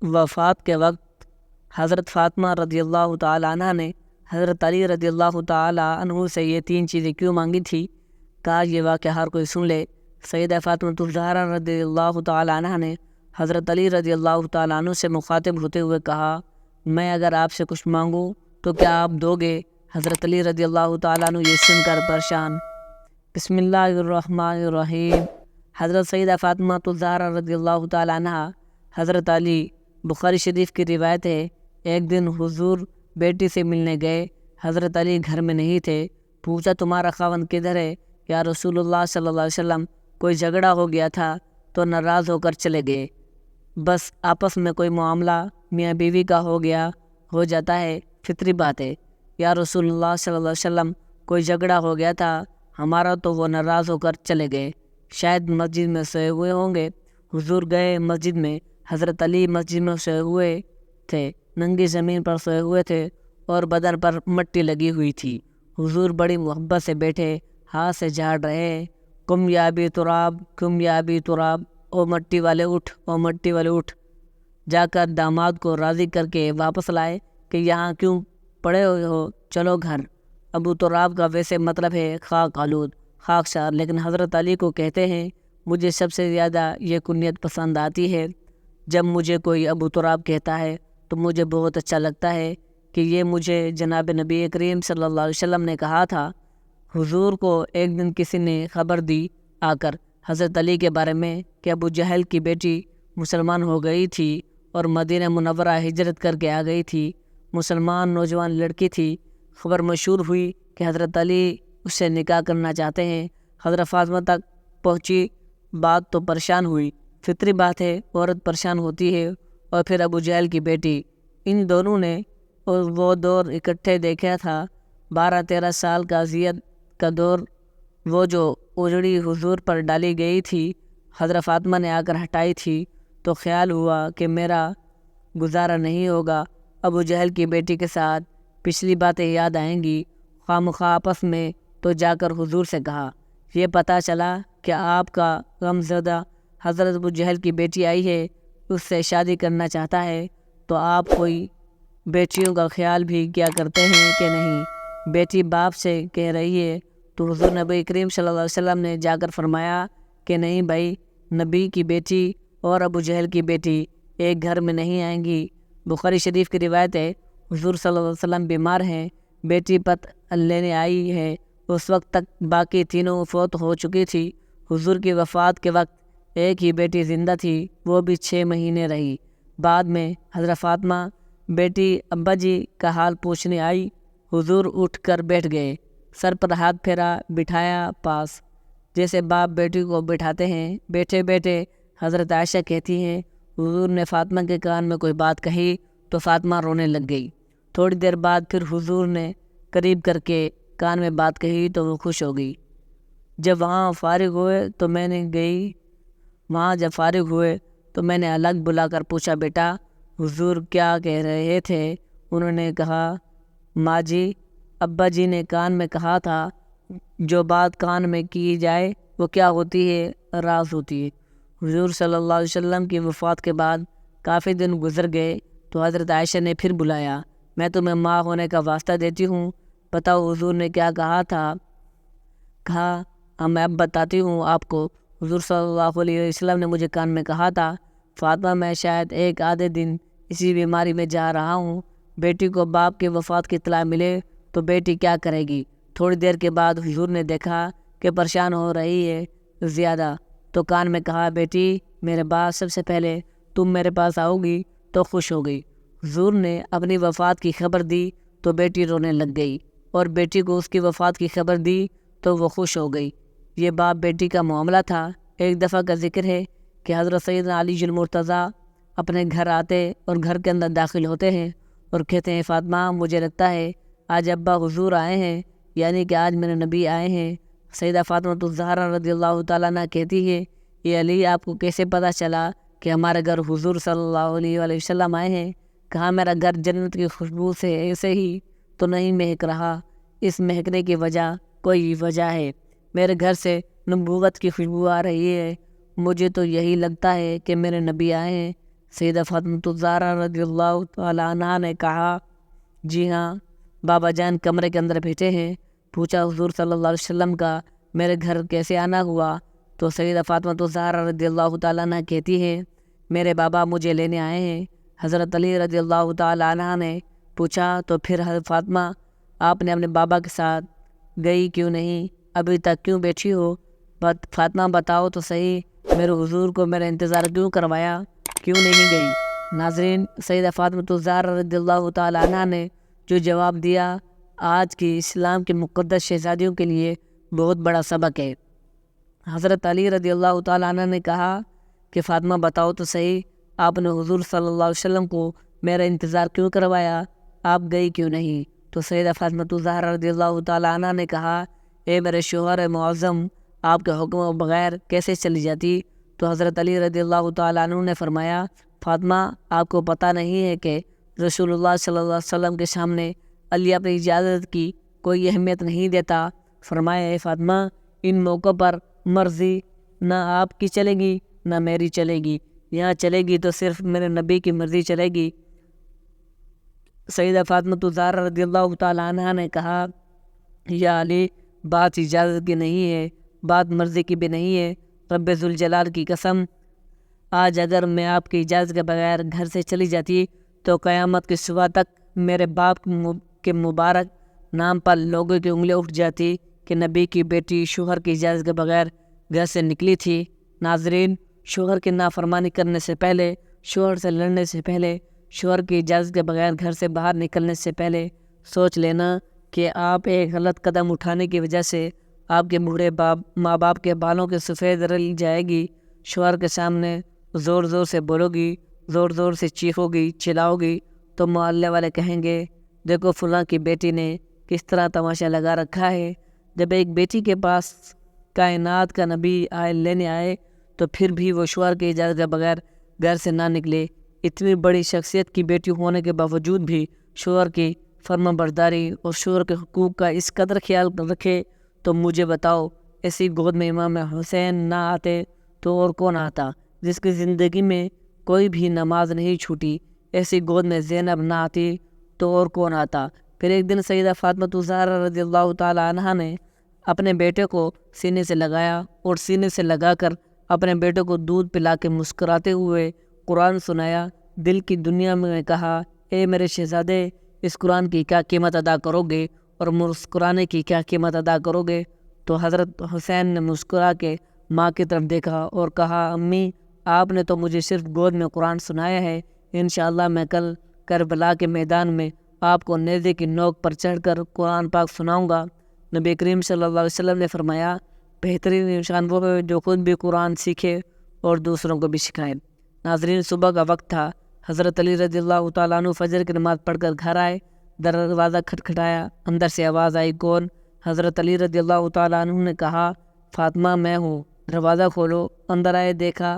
وفات کے وقت حضرت فاطمہ رضی اللہ تعالیٰ عنہ نے حضرت علی رضی اللہ تعالیٰ عنہ سے یہ 3 چیزیں کیوں مانگی تھی؟ کہا یہ واقعہ ہر کوئی سن لے۔ سیدہ فاطمہ الزہرا رضی اللہ تعالیٰ عنہ نے حضرت علی رضی اللہ تعالیٰ عنہ سے مخاطب ہوتے ہوئے کہا، میں اگر آپ سے کچھ مانگوں تو کیا آپ دو گے؟ حضرت علی رضی اللہ تعالیٰ عنہ یہ سن کر پریشان۔ بسم اللہ الرحمن الرحیم۔ حضرت سیدہ فاطمہ الزہرا رضی اللہ تعالیٰ عنہ حضرت علی، بخاری شریف کی روایت ہے، ایک دن حضور بیٹی سے ملنے گئے۔ حضرت علی گھر میں نہیں تھے۔ پوچھا تمہارا خاوند کدھر ہے؟ یا رسول اللہ صلی اللہ علیہ وسلم کوئی جھگڑا ہو گیا تھا تو ناراض ہو کر چلے گئے، بس آپس میں کوئی معاملہ میاں بیوی کا ہو جاتا ہے، فطری بات ہے۔ یا رسول اللہ صلی اللہ علیہ وسلم کوئی جھگڑا ہو گیا تھا ہمارا تو وہ ناراض ہو کر چلے گئے، شاید مسجد میں سوئے ہوئے ہوں گے۔ حضور گئے مسجد میں۔ حضرت علی مسجد میں سوئے ہوئے تھے، ننگی زمین پر سوئے ہوئے تھے اور بدن پر مٹی لگی ہوئی تھی۔ حضور بڑی محبت سے بیٹھے، ہاتھ سے جھاڑ رہے، کم یا ابی تراب، کم یا ابی تراب، او مٹی والے اٹھ، او مٹی والے اٹھ۔ جا کر داماد کو راضی کر کے واپس لائے کہ یہاں کیوں پڑے ہوئے ہو، چلو گھر۔ ابو تراب کا ویسے مطلب ہے خاک آلود، خاکسار، لیکن حضرت علی کو کہتے ہیں مجھے سب سے زیادہ یہ کنیت پسند آتی ہے۔ جب مجھے کوئی ابو تراب کہتا ہے تو مجھے بہت اچھا لگتا ہے کہ یہ مجھے جناب نبی کریم صلی اللہ علیہ وسلم نے کہا تھا۔ حضور کو ایک دن کسی نے خبر دی آ کر حضرت علی کے بارے میں کہ ابو جہل کی بیٹی مسلمان ہو گئی تھی اور مدینہ منورہ ہجرت کر کے آ گئی تھی، مسلمان نوجوان لڑکی تھی۔ خبر مشہور ہوئی کہ حضرت علی اس سے نکاح کرنا چاہتے ہیں۔ حضرت فاطمہ تک پہنچی بات تو پریشان ہوئی، فطری بات ہے، عورت پریشان ہوتی ہے۔ اور پھر ابو جہل کی بیٹی، ان دونوں نے وہ دور اکٹھے دیکھا تھا، 12-13 سال کا اذیت کا دور، وہ جو اجڑی حضور پر ڈالی گئی تھی حضرت فاطمہ نے آ کر ہٹائی تھی، تو خیال ہوا کہ میرا گزارا نہیں ہوگا ابو جہل کی بیٹی کے ساتھ، پچھلی باتیں یاد آئیں گی، خواہ آپس میں۔ تو جا کر حضور سے کہا، یہ پتہ چلا کہ آپ کا غمزدہ حضرت ابو جہل کی بیٹی آئی ہے، اس سے شادی کرنا چاہتا ہے، تو آپ کوئی بیٹیوں کا خیال بھی کیا کرتے ہیں کہ نہیں؟ بیٹی باپ سے کہہ رہی ہے۔ تو حضور نبی کریم صلی اللہ علیہ وسلم نے جا کر فرمایا کہ نہیں بھائی، نبی کی بیٹی اور ابو جہل کی بیٹی ایک گھر میں نہیں آئیں گی۔ بخاری شریف کی روایت ہے، حضور صلی اللہ علیہ وسلم بیمار ہیں، بیٹی پت لینے آئی ہے، اس وقت تک باقی تینوں فوت ہو چکی تھی۔ حضور کی وفات کے وقت ایک ہی بیٹی زندہ تھی، وہ بھی 6 مہینے رہی۔ بعد میں حضرت فاطمہ بیٹی ابا جی کا حال پوچھنے آئی۔ حضور اٹھ کر بیٹھ گئے، سر پر ہاتھ پھیرا، بٹھایا پاس، جیسے باپ بیٹی کو بٹھاتے ہیں۔ بیٹھے بیٹھے حضرت عائشہ کہتی ہیں حضور نے فاطمہ کے کان میں کوئی بات کہی تو فاطمہ رونے لگ گئی۔ تھوڑی دیر بعد پھر حضور نے قریب کر کے کان میں بات کہی تو وہ خوش ہو گئی۔ جب وہاں فارغ ہوئے تو میں نے الگ بلا کر پوچھا، بیٹا حضور کیا کہہ رہے تھے؟ انہوں نے کہا، ماں جی، ابا جی نے کان میں کہا تھا جو بات کان میں کی جائے وہ کیا ہوتی ہے؟ راز ہوتی ہے۔ حضور صلی اللہ علیہ وسلم کی وفات کے بعد کافی دن گزر گئے تو حضرت عائشہ نے پھر بلایا، میں تمہیں ماں ہونے کا واسطہ دیتی ہوں، بتاؤ حضور نے کیا کہا تھا؟ کہا میں اب بتاتی ہوں آپ کو۔ حضور صلی اللہ علیہ وسلم نے مجھے کان میں کہا تھا، فاطمہ میں شاید ایک آدھے دن اسی بیماری میں جا رہا ہوں، بیٹی کو باپ کی وفات کی اطلاع ملے تو بیٹی کیا کرے گی؟ تھوڑی دیر کے بعد حضور نے دیکھا کہ پریشان ہو رہی ہے زیادہ، تو کان میں کہا، بیٹی میرے بعد سب سے پہلے تم میرے پاس آؤ گی تو خوش ہو گئی۔ حضور نے اپنی وفات کی خبر دی تو بیٹی رونے لگ گئی، اور بیٹی کو اس کی وفات کی خبر دی تو وہ خوش ہو گئی۔ یہ باپ بیٹی کا معاملہ تھا۔ ایک دفعہ کا ذکر ہے کہ حضرت سیدنا علی المرتضیٰ اپنے گھر آتے اور گھر کے اندر داخل ہوتے ہیں اور کہتے ہیں، فاطمہ مجھے لگتا ہے آج ابا حضور آئے ہیں، یعنی کہ آج میرے نبی آئے ہیں۔ سیدہ فاطمہ الزہرا رضی اللہ تعالیٰ عنہ کہتی ہے، یہ علی آپ کو کیسے پتہ چلا کہ ہمارے گھر حضور صلی اللہ علیہ وآلہ وسلم آئے ہیں؟ کہا میرا گھر جنت کی خوشبو سے ایسے ہی تو نہیں مہک رہا، اس مہکنے کی کوئی وجہ ہے، میرے گھر سے نبوت کی خوشبو آ رہی ہے، مجھے تو یہی لگتا ہے کہ میرے نبی آئے ہیں۔ سیدہ فاطمہ الزہرا رضی اللہ تعالیٰ عنہ نے کہا جی ہاں بابا جان کمرے کے اندر بیٹھے ہیں۔ پوچھا حضور صلی اللہ علیہ وسلم کا میرے گھر کیسے آنا ہوا؟ تو سیدہ فاطمہ الزہرا رضی اللہ تعالیٰ عنہ کہتی ہیں میرے بابا مجھے لینے آئے ہیں۔ حضرت علی رضی اللہ تعالیٰ عنہ نے پوچھا تو پھر حضرت فاطمہ آپ نے اپنے بابا کے ساتھ گئی کیوں نہیں؟ ابھی تک کیوں بیٹھی ہو؟ فاطمہ بتاؤ تو صحیح میرے حضور کو میرا انتظار کیوں کروایا، کیوں نہیں گئی؟ ناظرین، سیدہ فاطمہ الزہرا رضی اللہ تعالیٰ عنہ نے جو جواب دیا آج کی اسلام کے مقدس شہزادیوں کے لیے بہت بڑا سبق ہے۔ حضرت علی رضی اللہ تعالیٰ عنہ نے کہا کہ فاطمہ بتاؤ تو صحیح آپ نے حضور صلی اللہ علیہ وسلم کو میرا انتظار کیوں کروایا، آپ گئی کیوں نہیں؟ تو سیدہ فاطمہ الزہرا رضی اللہ تعالیٰ عنہ نے کہا اے میرے شوہر معظم، آپ کے حکم و بغیر کیسے چلی جاتی؟ تو حضرت علی رضی اللہ تعالیٰ عنہ نے فرمایا فاطمہ آپ کو پتہ نہیں ہے کہ رسول اللہ صلی اللہ علیہ وسلم کے سامنے علی اپنی اجازت کی کوئی اہمیت نہیں دیتا۔ فرمایا اے فاطمہ ان موقع پر مرضی نہ آپ کی چلے گی نہ میری چلے گی، یہاں چلے گی تو صرف میرے نبی کی مرضی چلے گی۔ سیدہ فاطمہ الزہرا رضی اللہ تعالیٰ عنہ نے کہا یا علی بات اجازت کی نہیں ہے، بات مرضی کی بھی نہیں ہے، رب ذوالجلال کی قسم آج اگر میں آپ کی اجازت کے بغیر گھر سے چلی جاتی تو قیامت کی صبح تک میرے باپ کے مبارک نام پر لوگوں کی انگلیاں اٹھ جاتی کہ نبی کی بیٹی شوہر کی اجازت کے بغیر گھر سے نکلی تھی۔ ناظرین، شوہر کی نافرمانی کرنے سے پہلے، شوہر سے لڑنے سے پہلے، شوہر کی اجازت کے بغیر گھر سے باہر نکلنے سے پہلے سوچ لینا کہ آپ ایک غلط قدم اٹھانے کی وجہ سے آپ کے بوڑھے ماں باپ کے بالوں کے سفید رل جائے گی۔ شوہر کے سامنے زور زور سے بولو گی، زور زور سے چیخو گی، چلاؤ گی تو محلے والے کہیں گے دیکھو فلاں کی بیٹی نے کس طرح تماشا لگا رکھا ہے۔ جب ایک بیٹی کے پاس کائنات کا نبی لینے آئے تو پھر بھی وہ شوہر کی اجازت کے بغیر گھر سے نہ نکلے، اتنی بڑی شخصیت کی بیٹی ہونے کے باوجود بھی شوہر کی فرما برداری اور شوہر کے حقوق کا اس قدر خیال رکھے، تو مجھے بتاؤ ایسی گود میں امام حسین نہ آتے تو اور کون آتا؟ جس کی زندگی میں کوئی بھی نماز نہیں چھوٹی، ایسی گود میں زینب نہ آتی تو اور کون آتا؟ پھر ایک دن سیدہ فاطمہ الزہرا رضی اللہ تعالیٰ عنہ نے اپنے بیٹے کو سینے سے لگایا اور سینے سے لگا کر اپنے بیٹے کو دودھ پلا کے مسکراتے ہوئے قرآن سنایا۔ دل کی دنیا میں کہا اے میرے شہزادے اس قرآن کی کیا قیمت ادا کرو گے اور مسکرانے کی کیا قیمت ادا کرو گے؟ تو حضرت حسین نے مسکرا کے ماں کی طرف دیکھا اور کہا امی آپ نے تو مجھے صرف گود میں قرآن سنایا ہے، انشاءاللہ میں کل کربلا کے میدان میں آپ کو نیزے کی نوک پر چڑھ کر قرآن پاک سناؤں گا۔ نبی کریم صلی اللہ علیہ وسلم نے فرمایا بہترین انسان وہ ہے جو خود بھی قرآن سیکھے اور دوسروں کو بھی سکھائے۔ ناظرین، صبح کا وقت تھا۔ حضرت علی رضی اللہ تعالیٰ عنہ فجر کی نماز پڑھ کر گھر آئے، دروازہ کھٹکھٹایا، اندر سے آواز آئی کون؟ حضرت علی رضی اللہ تعالیٰ عنہ نے کہا فاطمہ میں ہوں، دروازہ کھولو۔ اندر آئے، دیکھا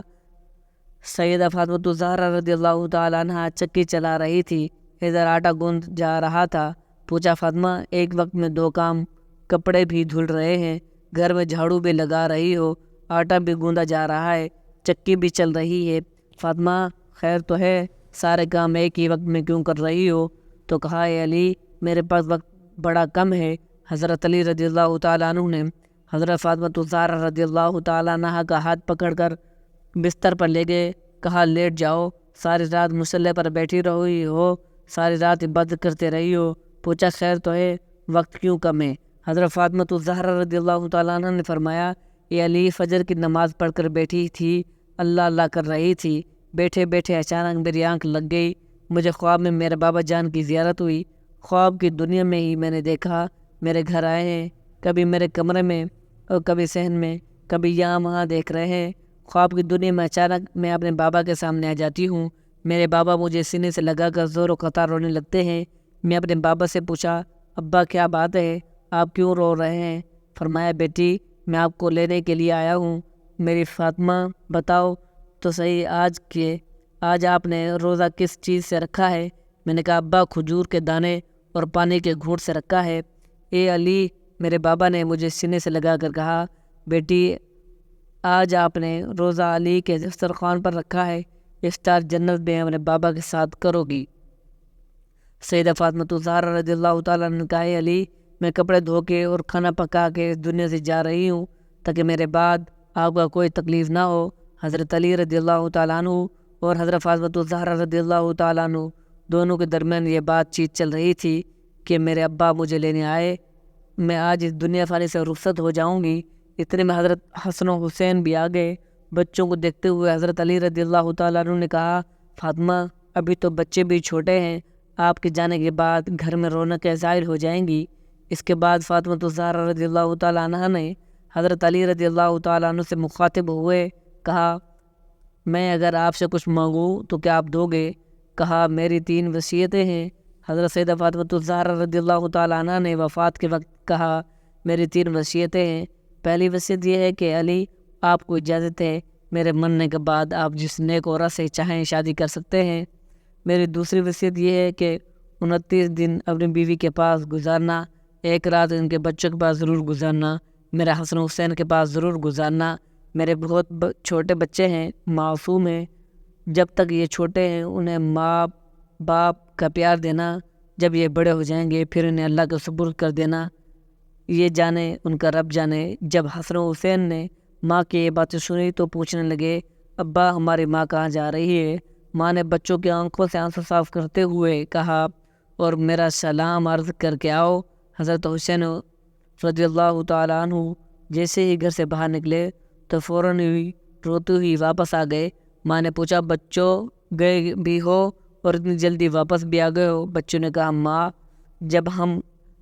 سیدہ فاطمہ الزہرا رضی اللہ تعالیٰ عنہ چکی چلا رہی تھی، ادھر آٹا گوندھ جا رہا تھا۔ پوچھا فاطمہ ایک وقت میں دو کام، کپڑے بھی دھل رہے ہیں، گھر میں جھاڑو بھی لگا رہی ہو، آٹا بھی گوندا جا رہا ہے، چکی بھی چل رہی ہے، فاطمہ خیر تو ہے، سارے کام ایک ہی وقت میں کیوں کر رہی ہو؟ تو کہا اے علی میرے پاس وقت بڑا کم ہے۔ حضرت علی رضی اللہ تعالیٰ عنہ نے حضرت فاطمہ الزہرا رضی اللہ تعالیٰ عنہ کا ہاتھ پکڑ کر بستر پر لے گئے، کہا لیٹ جاؤ، ساری رات مصلی پر بیٹھی رہی ہو، ساری رات عبادت کرتے رہی ہو۔ پوچھا خیر تو ہے، وقت کیوں کم ہے؟ حضرت فاطمہ الزہرا رضی اللہ تعالیٰ عنہ نے فرمایا اے علی فجر کی نماز پڑھ کر بیٹھی تھی، اللہ اللہ کر رہی تھی، بیٹھے بیٹھے اچانک میری آنکھ لگ گئی، مجھے خواب میں میرے بابا جان کی زیارت ہوئی، خواب کی دنیا میں ہی میں نے دیکھا میرے گھر آئے ہیں، کبھی میرے کمرے میں اور کبھی صحن میں، کبھی یہاں وہاں دیکھ رہے ہیں۔ خواب کی دنیا میں اچانک میں اپنے بابا کے سامنے آ جاتی ہوں، میرے بابا مجھے سینے سے لگا کر زور و قطار رونے لگتے ہیں۔ میں اپنے بابا سے پوچھا ابا کیا بات ہے، آپ کیوں رو رہے ہیں؟ فرمایا بیٹی میں آپ کو لینے کے لیے آیا ہوں، میری فاطمہ بتاؤ تو صحیح آج آپ نے روزہ کس چیز سے رکھا ہے؟ میں نے کہا ابا کھجور کے دانے اور پانی کے گھونٹ سے رکھا ہے۔ اے علی میرے بابا نے مجھے سینے سے لگا کر کہا بیٹی آج آپ نے روزہ علی کے دسترخوان پر رکھا ہے، افطار جنت میں اپنے بابا کے ساتھ کرو گی۔ سیدہ فاطمہ الزہرا رضی اللہ تعالیٰ نے کہا، اے علی، میں کپڑے دھو کے اور کھانا پکا کے اس دنیا سے جا رہی ہوں تاکہ میرے بعد آپ کا کوئی تکلیف نہ ہو۔ حضرت علی رضی اللہ تعالیٰ عنہ اور حضرت فاطمہ الزہرا رضی اللہ تعالیٰ عنہ دونوں کے درمیان یہ بات چیت چل رہی تھی کہ میرے ابا مجھے لینے آئے، میں آج اس دنیا فانی سے رخصت ہو جاؤں گی۔ اتنے میں حضرت حسن و حسین بھی آ گئے۔ بچوں کو دیکھتے ہوئے حضرت علی رضی اللہ تعالیٰ عنہ نے کہا، فاطمہ ابھی تو بچے بھی چھوٹے ہیں، آپ کے جانے کے بعد گھر میں رونقیں ظاہر ہو جائیں گی۔ اس کے بعد فاطمہ الزہرا رضی اللہ تعالیٰ عنہ نے حضرت علی رضی اللہ تعالیٰ عنہ سے مخاطب ہوئے کہا، میں اگر آپ سے کچھ مانگوں تو کیا آپ دو گے؟ کہا، میری 3 وصیتیں ہیں۔ حضرت سیدہ فاطمہ الزہرا رضی اللہ تعالیٰ عنہ نے وفات کے وقت کہا، میری 3 وصیتیں ہیں۔ پہلی وصیت یہ ہے کہ علی، آپ کو اجازت ہے، میرے مرنے کے بعد آپ جس نیک عورت سے چاہیں شادی کر سکتے ہیں۔ میری دوسری وصیت یہ ہے کہ 29 دن اپنی بیوی کے پاس گزارنا، 1 رات ان کے بچوں کے پاس ضرور گزارنا، میرے حسن حسین کے پاس ضرور گزارنا۔ میرے بہت چھوٹے بچے ہیں، معصوم ہیں، جب تک یہ چھوٹے ہیں انہیں ماں باپ کا پیار دینا، جب یہ بڑے ہو جائیں گے پھر انہیں اللہ کے سپرد کر دینا، یہ جانے ان کا رب جانے۔ جب حسن حسین نے ماں کی یہ باتیں سنی تو پوچھنے لگے، ابا ہماری ماں کہاں جا رہی ہے؟ ماں نے بچوں کی آنکھوں سے آنسو صاف کرتے ہوئے کہا، اور میرا سلام عرض کر کے آؤ۔ حضرت حسین رضی اللہ تعالیٰ عنہ جیسے ہی گھر سے باہر نکلے تو فوراً ہی روتے ہوئی واپس آ گئے۔ ماں نے پوچھا، بچوں گئے بھی ہو اور اتنی جلدی واپس بھی آ گئے ہو؟ بچوں نے کہا، ماں جب ہم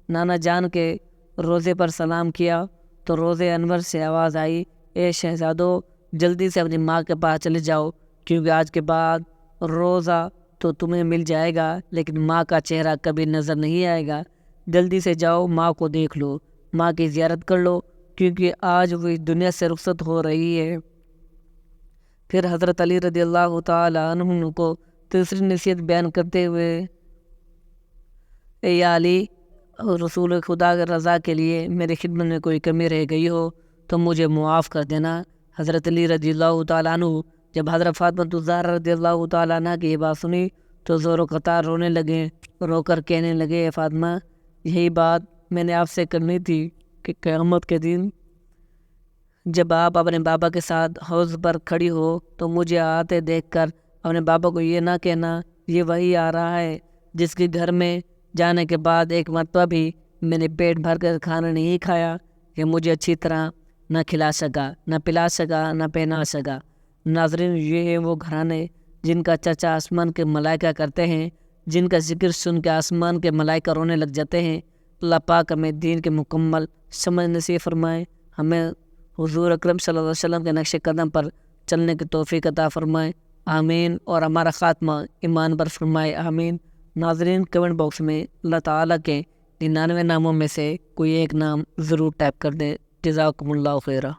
نانا جان کے روزے پر سلام کیا تو روزے انور سے آواز آئی، اے شہزادو جلدی سے اپنی ماں کے پاس چلے جاؤ، کیونکہ آج کے بعد روزہ تو تمہیں مل جائے گا لیکن ماں کا چہرہ کبھی نظر نہیں آئے گا۔ جلدی سے جاؤ، ماں کو دیکھ لو، ماں کی زیارت کر لو، کیونکہ آج وہ اس دنیا سے رخصت ہو رہی ہے۔ پھر حضرت علی رضی اللہ تعالیٰ عنہ کو تیسری نصیحت بیان کرتے ہوئے، اے علی، رسول خدا کی رضا کے لیے میری خدمت میں کوئی کمی رہ گئی ہو تو مجھے معاف کر دینا۔ حضرت علی رضی اللہ تعالیٰ عنہ جب حضرت فاطمہ الزہرا رضی اللہ تعالیٰ عنہ کی یہ بات سنی تو زور و قطار رونے لگے، رو کر کہنے لگے، اے فاطمہ یہی بات میں نے آپ سے کرنی تھی کہ قیامت کے دن جب آپ اپنے بابا کے ساتھ حوض پر کھڑی ہو تو مجھے آتے دیکھ کر اپنے بابا کو یہ نہ کہنا، یہ وہی آ رہا ہے جس کے گھر میں جانے کے بعد ایک مرتبہ بھی میں نے پیٹ بھر کر کھانا نہیں کھایا، کہ مجھے اچھی طرح نہ کھلا سکا، نہ پلا سکا، نہ پہنا سکا۔ ناظرین، یہ ہیں وہ گھرانے جن کا چرچا آسمان کے ملائکہ کرتے ہیں، جن کا ذکر سن کے آسمان کے ملائکہ رونے لگ جاتے ہیں۔ اللہ پاک ہمیں دین کے مکمل سمجھ نصیب فرمائے، ہمیں حضور اکرم صلی اللہ علیہ وسلم کے نقش قدم پر چلنے کی توفیق عطا فرمائے، آمین، اور ہمارا خاتمہ ایمان پر فرمائے، آمین۔ ناظرین، کمنٹ باکس میں اللہ تعالیٰ کے 99 ناموں میں سے کوئی ایک نام ضرور ٹائپ کر دیں۔ جزاکم اللہ خیرہ۔